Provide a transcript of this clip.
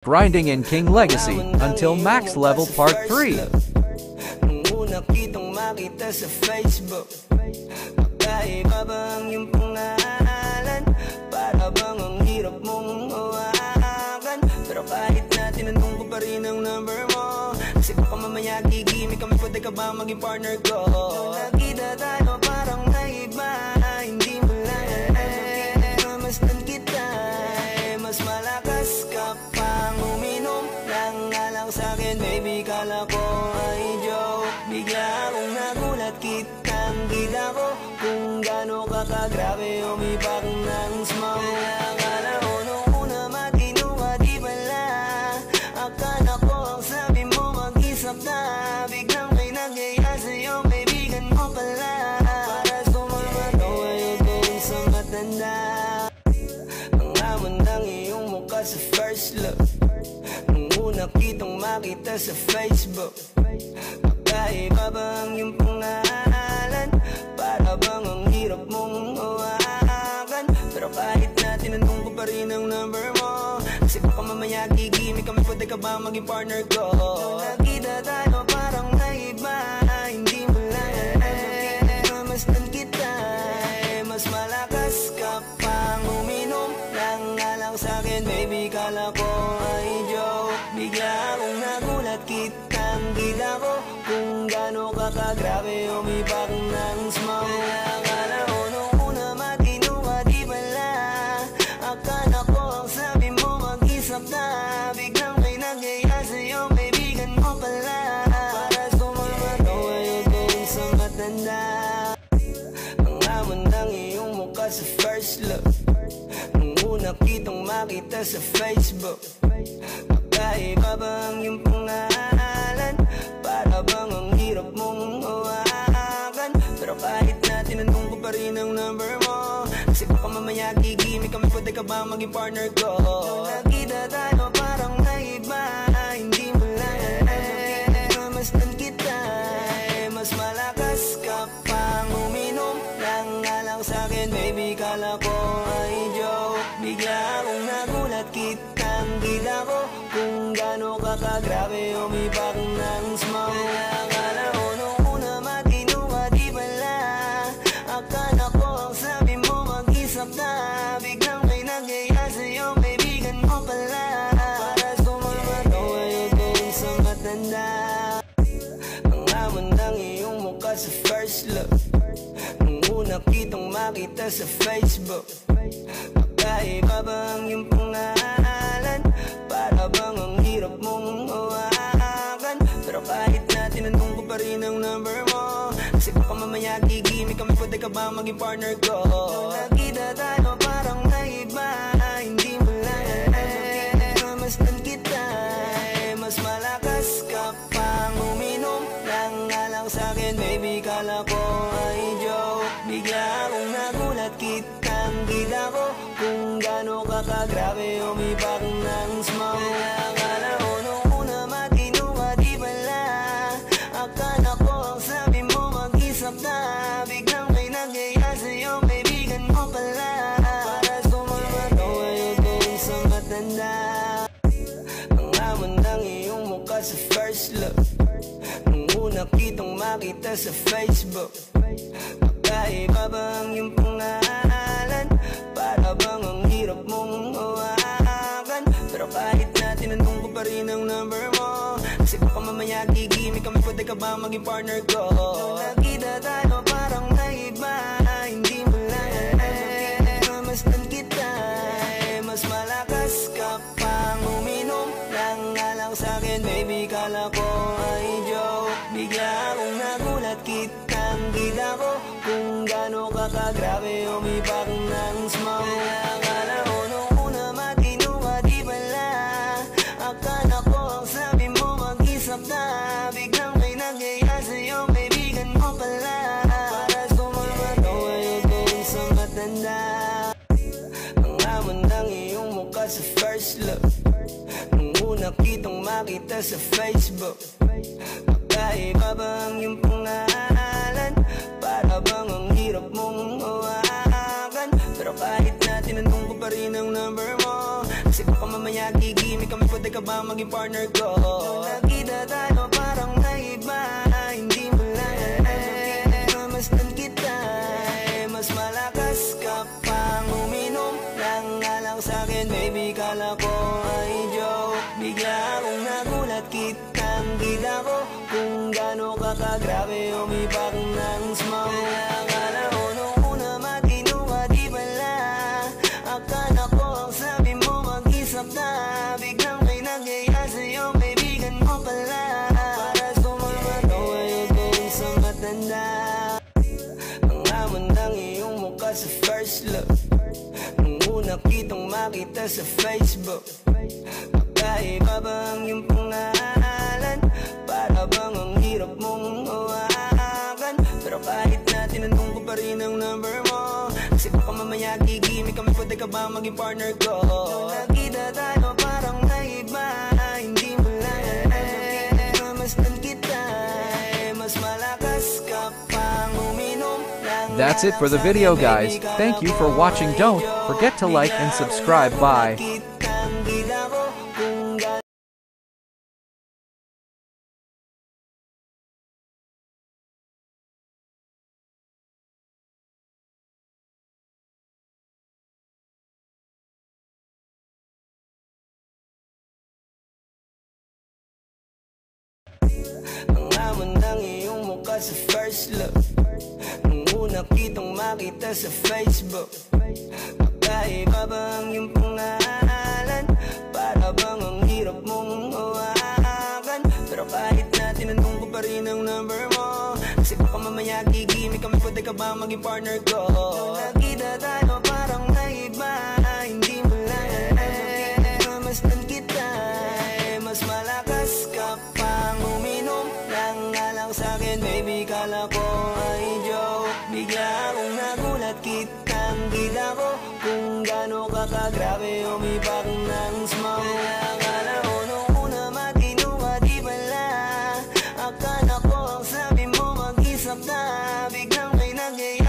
Grinding in King Legacy until max level part 3. Nung una kitang makita sa Facebook, kakaiba bang iyong pangalan? Para bang ang hirap mong hawakan? Pero kahit na tinanong ko pa rin ang number mo, kasi baka mamaya gigimik kami, pwede ka ba maging partner ko? Nung nakita tayo parang naiba, hindi mo lang mamasdan kita, mas malakas ka pang uminom. Lang nga lang sa'kin baby, kala ko ay joke. Bigla akong nagulat, kitang kita ko kung gaano ka kagrabe umipak ng smoke. Akala ko nung una matino ka, di pala. Akala ko ang sabi mo mag-isap na, biglang may nagaya sa'yo, kaibigan mo pala. Para sumamato ayaw doon sa matanda. Ang hamon ng iyong mukha sa first look, nung una kitang makita sa Facebook, kakaiba bang iyong pangalan? Para bang ang hirap mong hawakan? Pero kahit na tinanong ko pa rin ang number mo, kasi baka mamaya gigimik kami, pwede ka ba maging partner ko? Nung nakita tayo parang naiba, hindi mo lang mamasdan kita, mas malakas ka pang uminom. Lang nga lang sa'kin baby, kala ko ay joke. Bigla akong nagulat, kitang kita ko kung gaano ka kagrabe umipak ng smoke. Akala ko nung una matino ka, di pala. Akala ko ang sabi mo mag-isap na, biglang may nagaya sa'yo, kaibigan mo pala. Para sumamato ayaw doon sa matanda. Ang hamon ng iyong mukha sa first look, nung una kitang makita sa Facebook, kakaiba bang iyong pangalan? Para bang ang hirap mong hawakan? Pero kahit na tinanong ko pa rin ang number mo, kasi baka mamaya gigimik kami, pwede ka ba maging partner ko? Nung nakita tayo parang naiba, hindi mo lang mamasdan kita, mas malakas ka pang uminom. Lang nga lang sa'kin baby, kala ko ay joke. Bigla akong nagulat, kitang kita ko kung gaano ka kagrabe umipak ng smoke. Akala ko nung una matino ka, di pala. Akala ko ang sabi mo mag-isap na, biglang may nagaya sa'yo, kaibigan mo pala. Para sumamato ayaw doon sa matanda. Ang hamon ng iyong mukha sa first look, nung una kitang makita sa Facebook, kakaiba bang iyong pangalan? Para bang ang hirap mong hawakan? Pero kahit na tinanong ko pa rin ang number mo, kasi baka mamaya gigimik kami, pwede ka ba maging partner ko? Nung nakita tayo parang naiba, hindi mo lang mamasdan kita, mas malakas ka pang uminom. Lang nga lang sa'kin baby, kala ko ay joke. Bigla akong nagulat, kitang kita ko kung gaano ka kagrabe umipak ng smoke. Akala ko nung una matino ka, di pala. Akala ko ang sabi mo mag-isap na, biglang may nagaya sa'yo, kaibigan mo pala. Para sumamato ayaw doon sa matanda. Ang hamon ng iyong mukha sa first look, nung una kitang makita sa Facebook, kakaiba bang iyong pangalan? Para bang ang hirap mong hawakan? Pero kahit na tinanong ko pa rin ang number mo, kasi baka mamaya gigimik kami, pwede ka ba maging partner ko? Nung nakita tayo parang naiba, hindi mo lang mamasdan kita, mas malakas ka pang uminom. Lang nga lang sa'kin baby, kala ko ay joke. Bigla akong nagulat, kitang kita ko kung gaano ka kagrabe umipak ng smoke. Akala ko nung una matino ka, di pala. Akala ko ang sabi mo mag-isap na, biglang may nagaya sa'yo, kaibigan mo pala. Para sumamato ayaw doon sa matanda. Ang hamon ng iyong mukha sa first look, nung una kitang makita sa Facebook, kakaiba bang iyong pangalan? Para bang ang hirap mong hawakan? Pero kahit na tinanong ko pa rin ang number mo, kasi baka mamaya gigimik kami, pwede ka ba maging partner ko? Nakita tayo parang naiba, hindi mo lang mamasdan kita. Mas malakas ka pang uminom lang nga lang sa'kin, baby, kala ko ay joke. Bigla akong nagulat, kitang kita ko kung gaano ka kagrabe umipak ng smoke. Akala ko nung una matino ka, di pala. Akala ko ang sabi mo mag-isap na, biglang may nagyaya sa'yo, kaibigan mo pala. Para sumama to ayun kung sa matanda. Ang hamon ng iyong mukha sa first look, nung una kitang makita sa Facebook. Kakaiba ba ang iyong pangalan? Para bang ang hirap mong hawakan? Pero kahit na tinanong ko pa rin ang number mo, kasi baka mamaya gigimik kami, pwede ka ba maging partner ko? Nakita tayo parang naiba, hindi mo lang mamasdan kita. Mas malakas ka pang uminom. That's it for the video, guys. Thank you for watching. Don't forget to like and subscribe. Bye. Ang hamon ng iyong mukha sa first look, nung una kitang makita sa Facebook. Kakaiba ba ang iyong pangalan? Para bang ang hirap mong hawakan? Pero kahit na tinanong ko pa rin ang number mo, kasi baka mamaya gigimik kami, pwede ka ba maging partner ko? Nakita tayo parang naiba, hindi mo lang mamasdan kita. Mas malakas ka pang uminom lang nga lang sa'kin, baby, kala ko ay joke. Bigla akong nagulat, kitang kita ko kung gaano ka kagrabe umipak ng smoke. Akala ko nung una matino ka, di pala. Akala ko ang sabi mo mag-isap na, biglang may nagyaya